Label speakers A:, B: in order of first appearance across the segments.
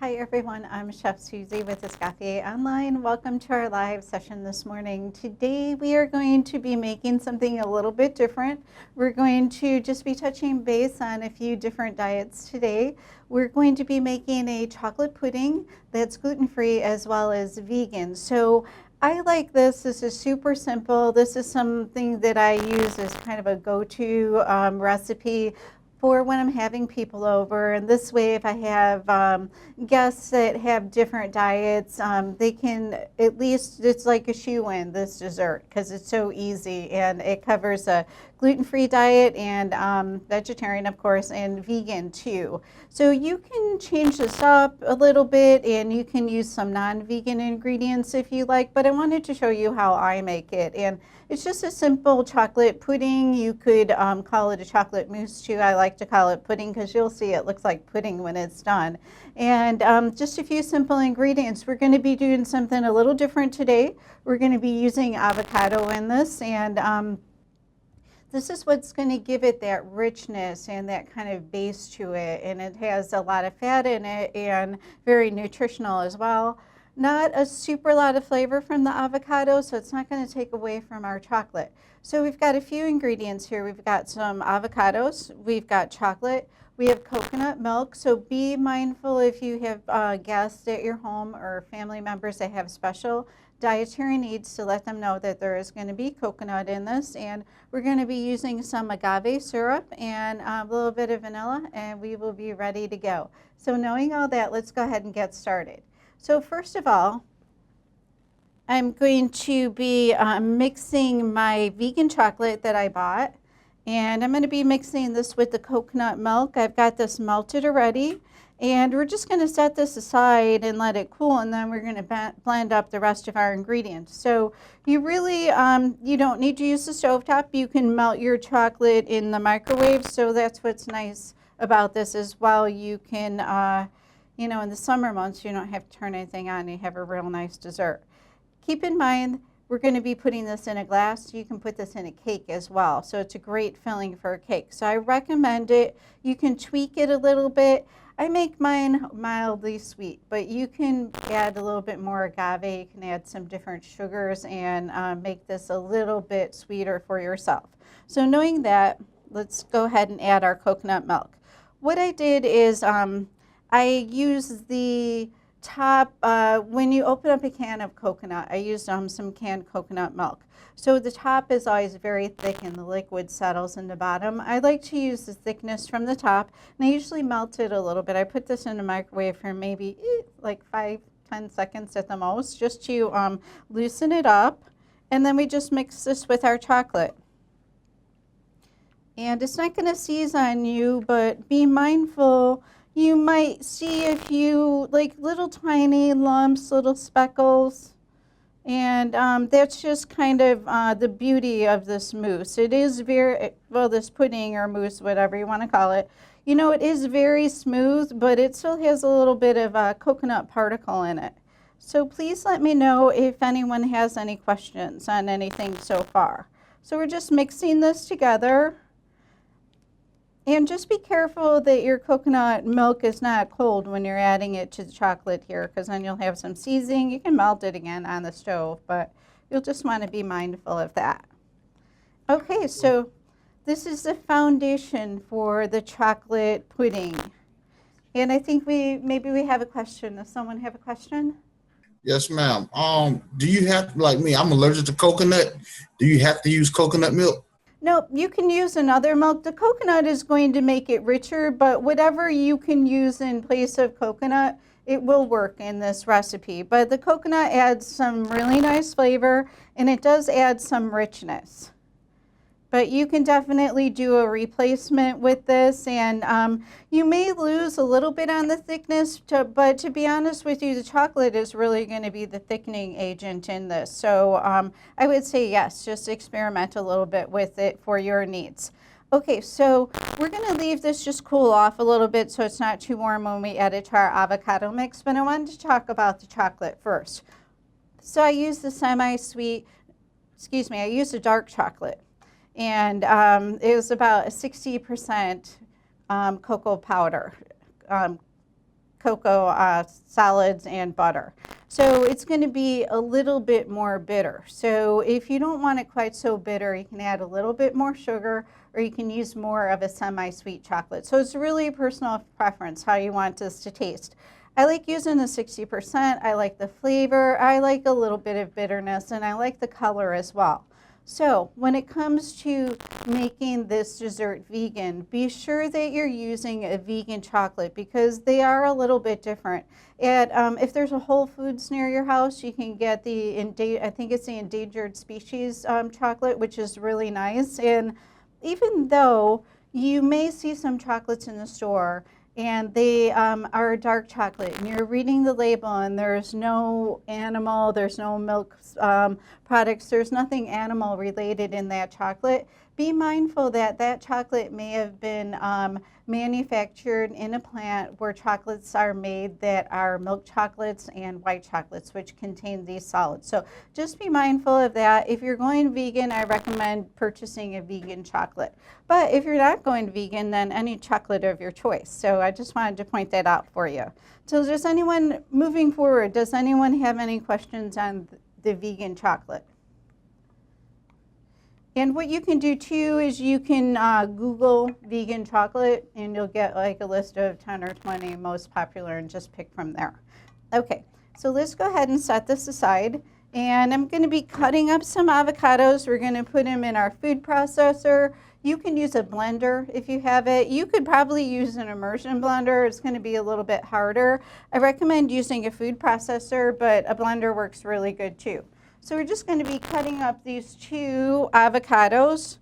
A: Hi everyone, I'm Chef Susie with Agave Online. Welcome to our live session this morning. Today we are going to be making something a little bit different. We're going to just be touching base on a few different diets today. We're going to be making a chocolate pudding that's gluten-free as well as vegan. So I like this. This is super simple. This is something that I use as kind of a go-to recipe for when I'm having people over. And this way, if I have guests that have different diets, they can at least, it's like a shoe-in, this dessert, because it's so easy and it covers a gluten-free diet and vegetarian, of course, and vegan too. So you can change this up a little bit and you can use some non-vegan ingredients if you like, but I wanted to show you how I make it. And it's just a simple chocolate pudding. You could call it a chocolate mousse too. I like to call it pudding because you'll see it looks like pudding when it's done. And just a few simple ingredients. We're going to be doing something a little different today. We're going to be using avocado in this, and this is what's going to give it that richness and that kind of base to it. And it has a lot of fat in it and very nutritional as well. Not a super lot of flavor from the avocado, so it's not going to take away from our chocolate. So we've got a few ingredients here. We've got some avocados, we've got chocolate, we have coconut milk. So be mindful if you have guests at your home or family members that have special dietary needs to let them know that there is going to be coconut in this. And we're going to be using some agave syrup and a little bit of vanilla, and we will be ready to go. So knowing all that, let's go ahead and get started. So first of all, I'm going to be mixing my vegan chocolate that I bought, and I'm going to be mixing this with the coconut milk. I've got this melted already, and we're just going to set this aside and let it cool, and then we're going to blend up the rest of our ingredients. So you really, you don't need to use the stovetop. You can melt your chocolate in the microwave, so that's what's nice about this as well. You can you know, in the summer months, you don't have to turn anything on. You have a real nice dessert. Keep in mind, we're going to be putting this in a glass. You can put this in a cake as well. So it's a great filling for a cake. So I recommend it. You can tweak it a little bit. I make mine mildly sweet, but you can add a little bit more agave. You can add some different sugars and make this a little bit sweeter for yourself. So knowing that, let's go ahead and add our coconut milk. What I did is I use the top, when you open up a can of coconut, I used some canned coconut milk. So the top is always very thick and the liquid settles in the bottom. I like to use the thickness from the top, and I usually melt it a little bit. I put this in the microwave for maybe like 5-10 seconds at the most, just to loosen it up. And then we just mix this with our chocolate. And it's not going to seize on you, but be mindful. You might see a few like little tiny lumps, little speckles, and that's just kind of the beauty of this mousse. It is very, well, this pudding or mousse, whatever you want to call it, you know, it is very smooth, but it still has a little bit of a coconut particle in it. So please let me know if anyone has any questions on anything so far. So we're just mixing this together. And just be careful that your coconut milk is not cold when you're adding it to the chocolate here, because then you'll have some seizing. You can melt it again on the stove, but you'll just want to be mindful of that. Okay, so this is the foundation for the chocolate pudding. And I think maybe we have a question. Does someone have a question?
B: Yes, ma'am. Do you have, like me, I'm allergic to coconut. Do you have to use coconut milk?
A: No, you can use another milk. The coconut is going to make it richer, but whatever you can use in place of coconut, it will work in this recipe. But the coconut adds some really nice flavor, and it does add some richness. But you can definitely do a replacement with this, and you may lose a little bit on the thickness, but to be honest with you, the chocolate is really going to be the thickening agent in this. So I would say yes, just experiment a little bit with it for your needs. Okay, so we're going to leave this just cool off a little bit so it's not too warm when we add it to our avocado mix, but I wanted to talk about the chocolate first. So I use the semi-sweet, I use the dark chocolate. And it was about a 60% cocoa powder. cocoa solids and butter. So it's going to be a little bit more bitter. So if you don't want it quite so bitter, you can add a little bit more sugar, or you can use more of a semi-sweet chocolate. So it's really a personal preference how you want this to taste. I like using the 60%. I like the flavor. I like a little bit of bitterness, and I like the color as well. So when it comes to making this dessert vegan, be sure that you're using a vegan chocolate because they are a little bit different. And if there's a Whole Foods near your house, you can get the, I think it's the endangered species chocolate, which is really nice. And even though you may see some chocolates in the store and they are dark chocolate, and you're reading the label and there's no animal, there's no milk products, there's nothing animal related in that chocolate, be mindful that that chocolate may have been manufactured in a plant where chocolates are made that are milk chocolates and white chocolates, which contain these solids. So just be mindful of that. If you're going vegan, I recommend purchasing a vegan chocolate. But if you're not going vegan, then any chocolate of your choice. So I just wanted to point that out for you. So does anyone, moving forward, does anyone have any questions on the vegan chocolate? And what you can do too is you can Google vegan chocolate and you'll get like a list of 10 or 20 most popular and just pick from there. Okay, so let's go ahead and set this aside. And I'm going to be cutting up some avocados. We're going to put them in our food processor. You can use a blender if you have it. You could probably use an immersion blender. It's going to be a little bit harder. I recommend using a food processor, but a blender works really good too. So we're just going to be cutting up these 2 avocados,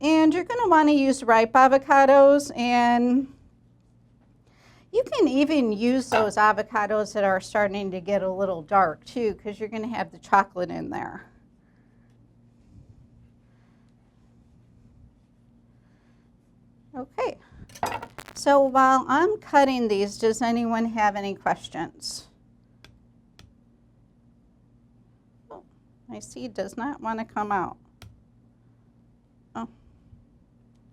A: and you're going to want to use ripe avocados, and you can even use those avocados that are starting to get a little dark too, because you're going to have the chocolate in there. Okay, so while I'm cutting these, does anyone have any questions? My seed does not want to come out. Oh,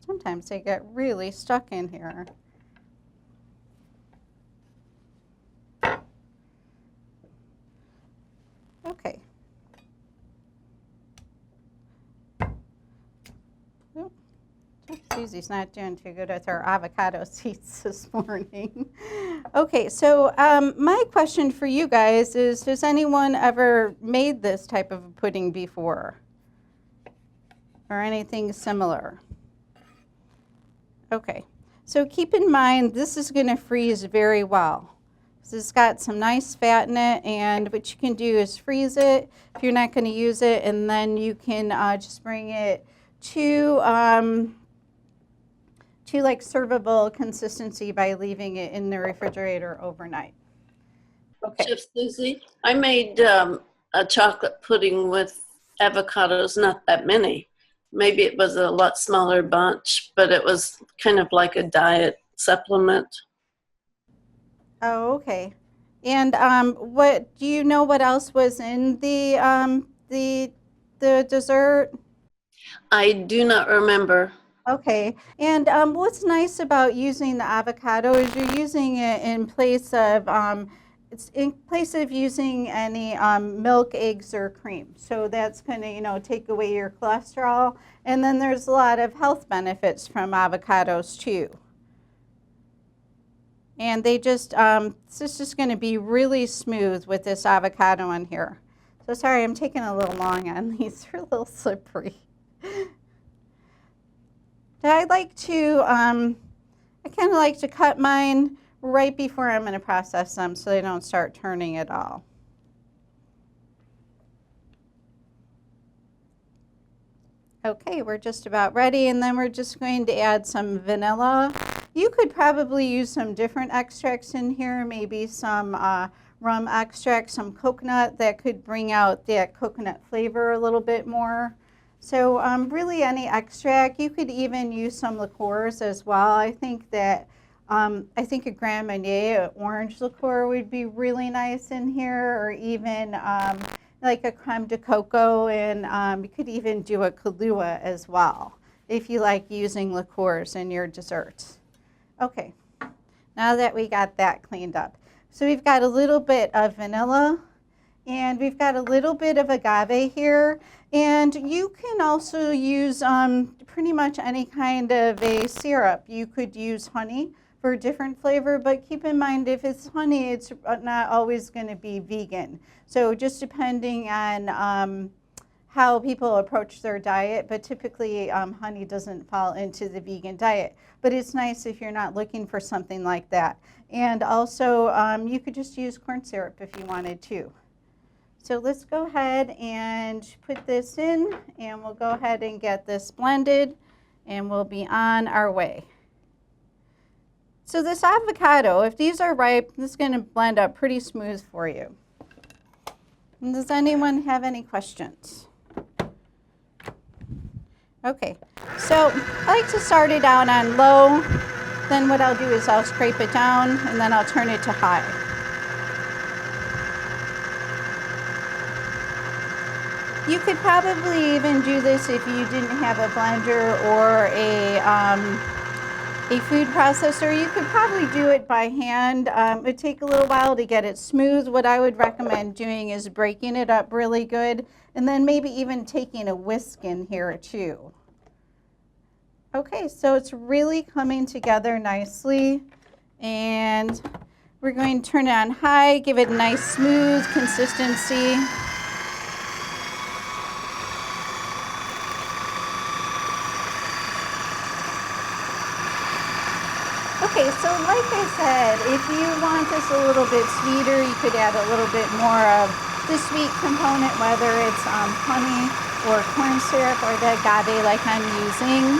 A: sometimes they get really stuck in here. Okay. Oh, Susie's not doing too good with her avocado seeds this morning. Okay, so my question for you guys is, has anyone ever made this type of a pudding before? Or anything similar? Okay, so keep in mind this is going to freeze very well. So it's got some nice fat in it, and what you can do is freeze it if you're not going to use it, and then you can just bring it to like servable consistency by leaving it in the refrigerator overnight. Okay.
C: Chef Susie, I made a chocolate pudding with avocados, not that many. Maybe it was a lot smaller bunch, but it was kind of like a diet supplement.
A: Oh, okay. And what do you know? What else was in the dessert?
C: I do not remember.
A: Okay. And what's nice about using the avocado is you're using it in place of it's in place of using any milk, eggs, or cream. So that's going to take away your cholesterol. And then there's a lot of health benefits from avocados too. And they just, it's just going to be really smooth with this avocado on here. So sorry, I'm taking a little long on these. They're a little slippery. I like to, I kind of like to cut mine right before I'm going to process them so they don't start turning at all. Okay, we're just about ready, and then we're just going to add some vanilla. You could probably use some different extracts in here, maybe some rum extract, some coconut that could bring out that coconut flavor a little bit more. So really any extract. You could even use some liqueurs as well. I think that I think a Grand Marnier, an orange liqueur would be really nice in here, or even like a creme de coco, and you could even do a Kahlua as well if you like using liqueurs in your desserts. Okay, now now that we got that cleaned up. So we've got a little bit of vanilla, and we've got a little bit of agave here. And you can also use pretty much any kind of a syrup. You could use honey for a different flavor, but keep in mind if it's honey, it's not always going to be vegan. So just depending on how people approach their diet, but typically honey doesn't fall into the vegan diet. But it's nice if you're not looking for something like that. And also you could just use corn syrup if you wanted to. So let's go ahead and put this in, and we'll go ahead and get this blended, and we'll be on our way. So this avocado, if these are ripe, this is going to blend up pretty smooth for you. And does anyone have any questions? Okay, so I like to start it out on low. Then what I'll do is I'll scrape it down, and then I'll turn it to high. You could probably even do this if you didn't have a blender or a food processor. You could probably do it by hand. It would take a little while to get it smooth. What I would recommend doing is breaking it up really good, and then maybe even taking a whisk in here too. Okay, so it's really coming together nicely, and we're going to turn it on high, give it a nice smooth consistency. Okay, so like I said, if you want this a little bit sweeter, you could add a little bit more of the sweet component, whether it's honey or corn syrup or the agave like I'm using.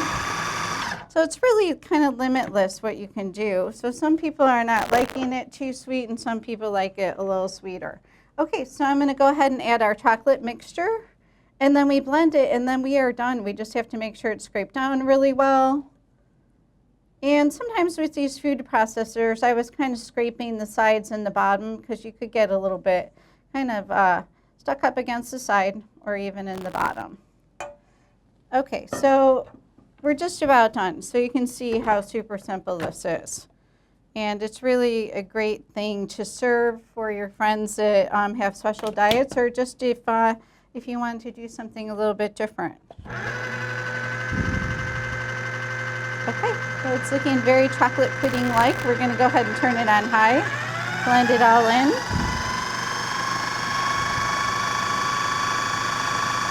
A: So it's really kind of limitless what you can do. So some people are not liking it too sweet, and some people like it a little sweeter. Okay, so I'm going to go ahead and add our chocolate mixture, and then we blend it, and then we are done. We just have to make sure it's scraped down really well. And sometimes with these food processors, I was kind of scraping the sides and the bottom because you could get a little bit kind of stuck up against the side or even in the bottom. Okay, so we're just about done. So you can see how super simple this is. And it's really a great thing to serve for your friends that have special diets, or just if you want to do something a little bit different. Okay, so it's looking very chocolate pudding-like. We're going to go ahead and turn it on high, blend it all in.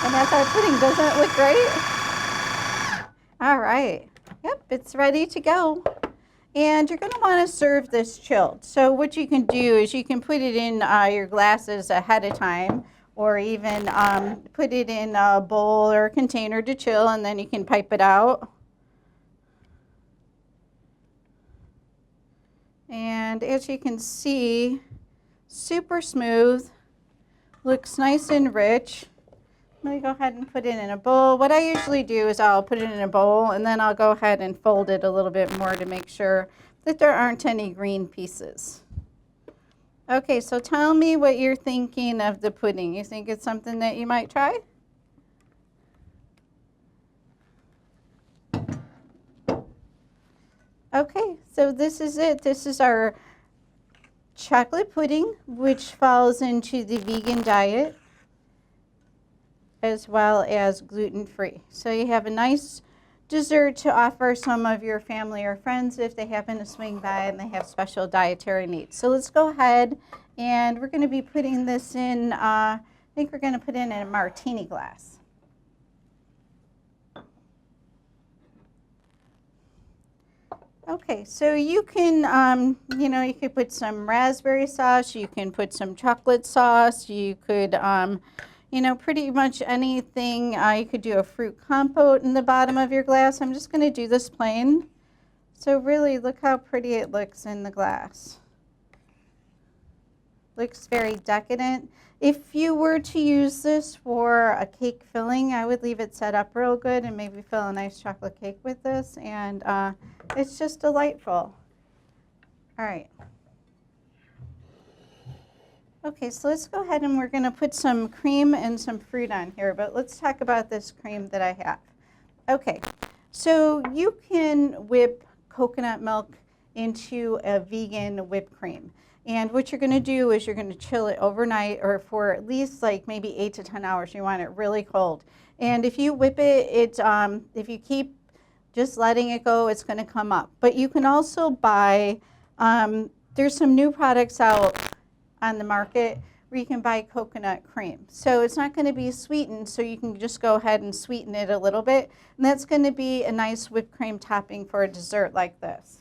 A: And that's our pudding. Doesn't it look great? All right. Yep, it's ready to go. And you're going to want to serve this chilled. So what you can do is you can put it in your glasses ahead of time, or even put it in a bowl or a container to chill, and then you can pipe it out. And as you can see, super smooth, looks nice and rich. Let me go ahead and put it in a bowl. What I usually do is I'll put it in a bowl, and then I'll go ahead and fold it a little bit more to make sure that there aren't any green pieces. Okay, so tell me what you're thinking of the pudding. You think it's something that you might try? Okay, so this is it. This is our chocolate pudding, which falls into the vegan diet as well as gluten-free. So you have a nice dessert to offer some of your family or friends if they happen to swing by and they have special dietary needs. So let's go ahead, and we're going to be putting this in, I think we're going to put in a martini glass. Okay, so you can, you could put some raspberry sauce, you can put some chocolate sauce, you could, pretty much anything. You could do a fruit compote in the bottom of your glass. I'm just going to do this plain. So really, look how pretty it looks in the glass. Looks very decadent. If you were to use this for a cake filling, I would leave it set up real good and maybe fill a nice chocolate cake with this, and it's just delightful. All right. Okay, so let's go ahead and we're going to put some cream and some fruit on here, but let's talk about this cream that I have. Okay, so you can whip coconut milk into a vegan whipped cream. And what you're going to do is you're going to chill it overnight or for at least like maybe 8 to 10 hours. You want it really cold. And if you whip it, if you keep just letting it go, it's going to come up. But you can also buy, there's some new products out on the market where you can buy coconut cream. So it's not going to be sweetened, so you can just go ahead and sweeten it a little bit. And that's going to be a nice whipped cream topping for a dessert like this.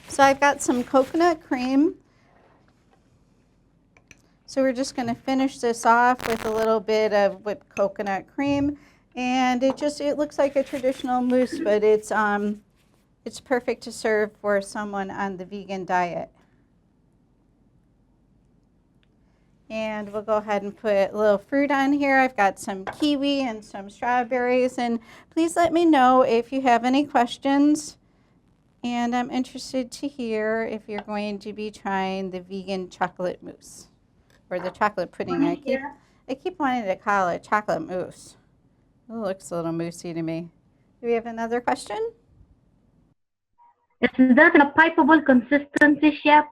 A: So I've got some coconut cream. So we're just going to finish this off with a little bit of whipped coconut cream. And it looks like a traditional mousse, but it's perfect to serve for someone on the vegan diet. And we'll go ahead and put a little fruit on here. I've got some kiwi and some strawberries. And please let me know if you have any questions. And I'm interested to hear if you're going to be trying the vegan chocolate mousse or the chocolate pudding. I keep wanting to call it chocolate mousse. It looks a little moussey to me. Do we have another question?
D: Is that a pipeable consistency, Chef?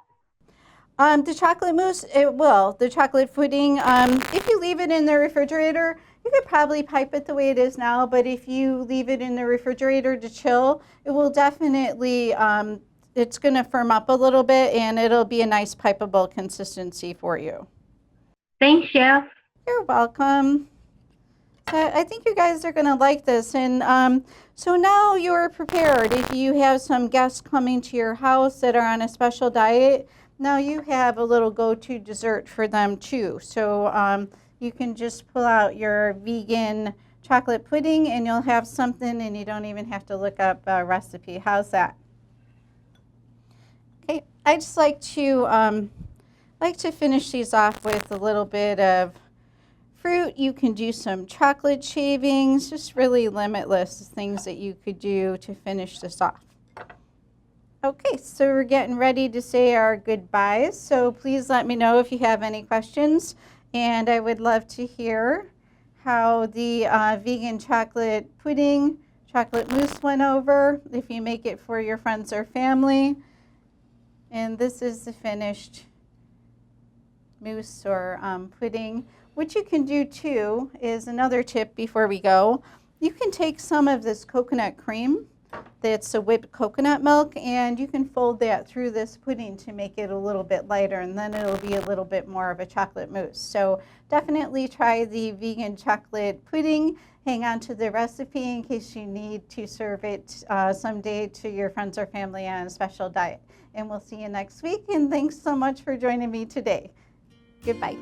A: The chocolate mousse, it will. The chocolate pudding, if you leave it in the refrigerator, you could probably pipe it the way it is now, but if you leave it in the refrigerator to chill, it will definitely, it's going to firm up a little bit and it'll be a nice pipeable consistency for you.
D: Thanks, Chef.
A: You're welcome. I think you guys are going to like this. And so now you're prepared. If you have some guests coming to your house that are on a special diet, now you have a little go-to dessert for them too. So you can just pull out your vegan chocolate pudding and you'll have something and you don't even have to look up a recipe. How's that? Okay, I just like to finish these off with a little bit of fruit. You can do some chocolate shavings, just really limitless things that you could do to finish this off. Okay, so we're getting ready to say our goodbyes. So please let me know if you have any questions. And I would love to hear how the vegan chocolate pudding, chocolate mousse went over, if you make it for your friends or family. And this is the finished mousse or pudding. What you can do too is another tip before we go. You can take some of this coconut cream that's a whipped coconut milk and you can fold that through this pudding to make it a little bit lighter and then it'll be a little bit more of a chocolate mousse. So definitely try the vegan chocolate pudding. Hang on to the recipe in case you need to serve it someday to your friends or family on a special diet. And we'll see you next week and thanks so much for joining me today. Goodbye.